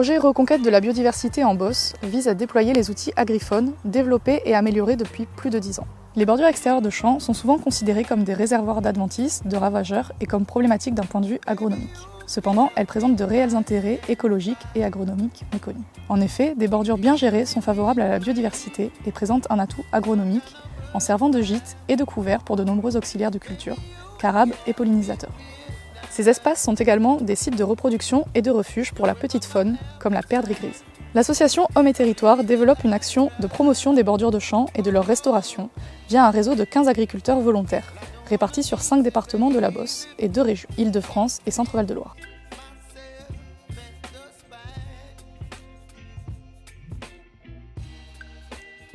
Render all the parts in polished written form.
projet Reconquête de la biodiversité en Beauce vise à déployer les outils agriPhone développés et améliorés depuis plus de 10 ans. Les bordures extérieures de champs sont souvent considérées comme des réservoirs d'adventices, de ravageurs et comme problématiques d'un point de vue agronomique. Cependant, elles présentent de réels intérêts écologiques et agronomiques méconnus. En effet, des bordures bien gérées sont favorables à la biodiversité et présentent un atout agronomique en servant de gîte et de couvert pour de nombreux auxiliaires de culture, carabes et pollinisateurs. Ces espaces sont également des sites de reproduction et de refuge pour la petite faune, comme la perdrix grise. L'association Hommes et Territoires développe une action de promotion des bordures de champs et de leur restauration via un réseau de 15 agriculteurs volontaires, répartis sur 5 départements de la Beauce et 2 régions, Île-de-France et Centre-Val de Loire.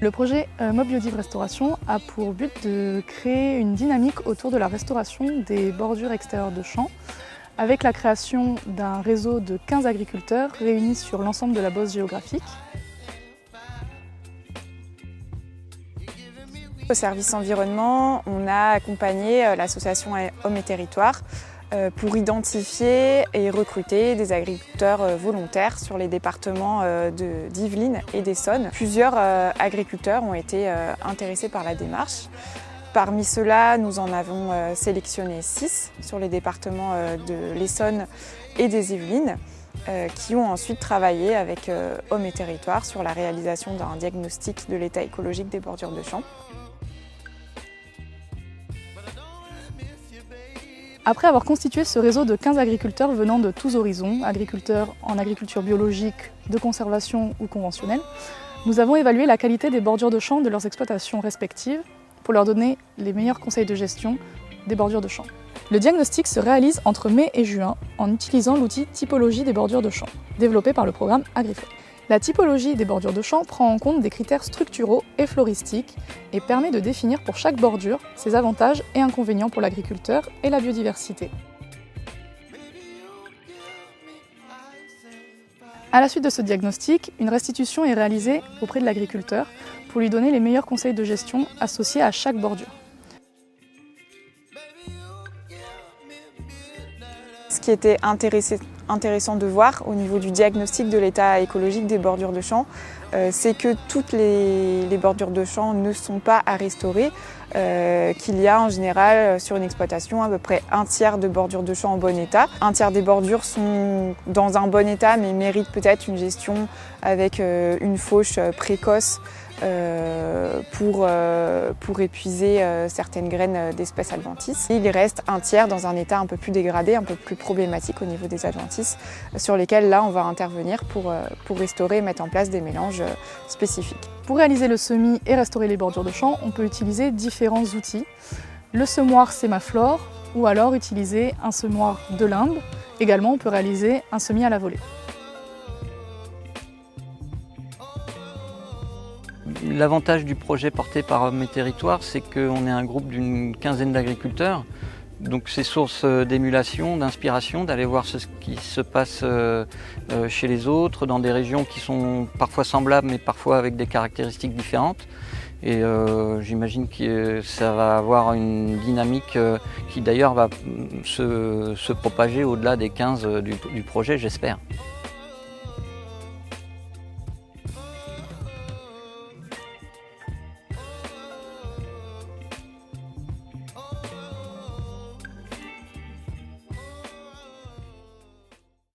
Le projet Mob Biodive Restauration a pour but de créer une dynamique autour de la restauration des bordures extérieures de champs, avec la création d'un réseau de 15 agriculteurs réunis sur l'ensemble de la Beauce géographique. Au service environnement, on a accompagné l'association Hommes et Territoires pour identifier et recruter des agriculteurs volontaires sur les départements d'Yvelines et d'Essonne. Plusieurs agriculteurs ont été intéressés par la démarche. Parmi ceux-là, nous en avons sélectionné 6 sur les départements de l'Essonne et des Yvelines qui ont ensuite travaillé avec Hommes et Territoires sur la réalisation d'un diagnostic de l'état écologique des bordures de champs. Après avoir constitué ce réseau de 15 agriculteurs venant de tous horizons, agriculteurs en agriculture biologique, de conservation ou conventionnelle, nous avons évalué la qualité des bordures de champs de leurs exploitations respectives pour leur donner les meilleurs conseils de gestion des bordures de champs. Le diagnostic se réalise entre mai et juin en utilisant l'outil Typologie des bordures de champs, développé par le programme agriPhone. La typologie des bordures de champs prend en compte des critères structuraux et floristiques et permet de définir pour chaque bordure ses avantages et inconvénients pour l'agriculteur et la biodiversité. À la suite de ce diagnostic, une restitution est réalisée auprès de l'agriculteur pour lui donner les meilleurs conseils de gestion associés à chaque bordure. Ce qui était intéressant de voir au niveau du diagnostic de l'état écologique des bordures de champs, c'est que toutes les bordures de champs ne sont pas à restaurer, qu'il y a en général sur une exploitation à peu près un tiers de bordures de champs en bon état. Un tiers des bordures sont dans un bon état mais méritent peut-être une gestion avec une fauche précoce pour épuiser certaines graines d'espèces adventices. Et il reste un tiers dans un état un peu plus dégradé, un peu plus problématique au niveau des adventices, sur lesquels là on va intervenir pour restaurer et mettre en place des mélanges spécifiques. Pour réaliser le semis et restaurer les bordures de champs, on peut utiliser différents outils. Le semoir Sémaflore ou alors utiliser un semoir de limbe. Également, on peut réaliser un semis à la volée. L'avantage du projet porté par Hommes et Territoires, c'est qu'on est un groupe d'une quinzaine d'agriculteurs. Donc c'est source d'émulation, d'inspiration, d'aller voir ce qui se passe chez les autres, dans des régions qui sont parfois semblables, mais parfois avec des caractéristiques différentes. Et j'imagine que ça va avoir une dynamique qui d'ailleurs va se propager au-delà des 15 du projet, j'espère.